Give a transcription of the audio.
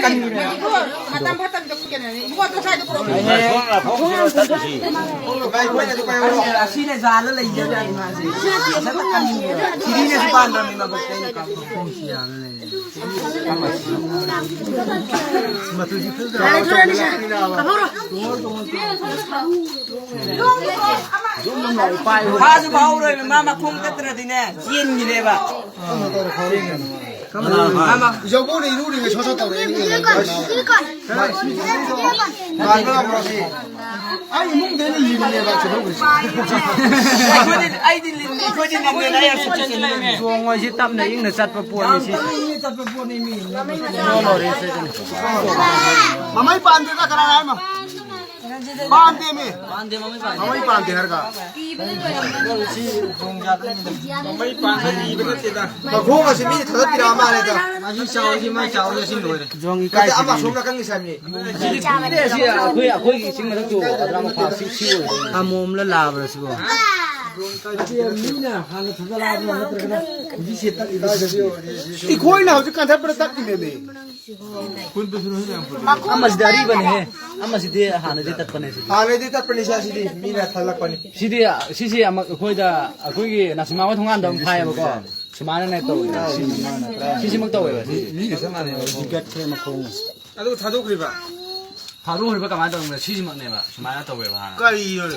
Matam hatam jok kena ni. Buat tu saya tu problem. Sini jalan lagi jadi masih. Saya tekan ini. Sini sepan dalam lima belas ini kamu fungsi ni. Haju bau rồi mama không kết ra thì nè, chiên gì đây bà. Mama, 저번에 이루는 게 젖었다고 그래. 아니 몽대는 이루는 게 저러고 있어. ai đi lên, coi đi lên này ở trên trên này. Chuông ngoài chỉ tập này nó chặt vào buồn thì 마마이 반대가 가라나 마. 반대미. Bạn thì mama bạn. 마마이 반대 하르가. mấy bạn hay đi bên cái đó 나 고가 심이 다섯 비라 말해다. 아주 싸우지만 싸우려 신도래 정이 까이. 아마 손가 강이 삼이. 거기 지금 저 드라마 파 시시오 아 몸을 라버스고 이 고이나 어디 간 잡으러 딱 이메메. 아마 시다리 버네 아마 시디 하나 데 딱 버네 안에 뒤다 프리샤시디 미나 탈락 거니. 시디 시시 아마 거기다 거기 나스마와 통한 덤 파야 보고 수많은 애 또 시시 먹다 왜 이게 수많은 애 이게 먹고 나도 다도 그래 봐. 바로 그래 봐 가만 더 시시 먹네 봐 수많은 또 왜 봐 까이요.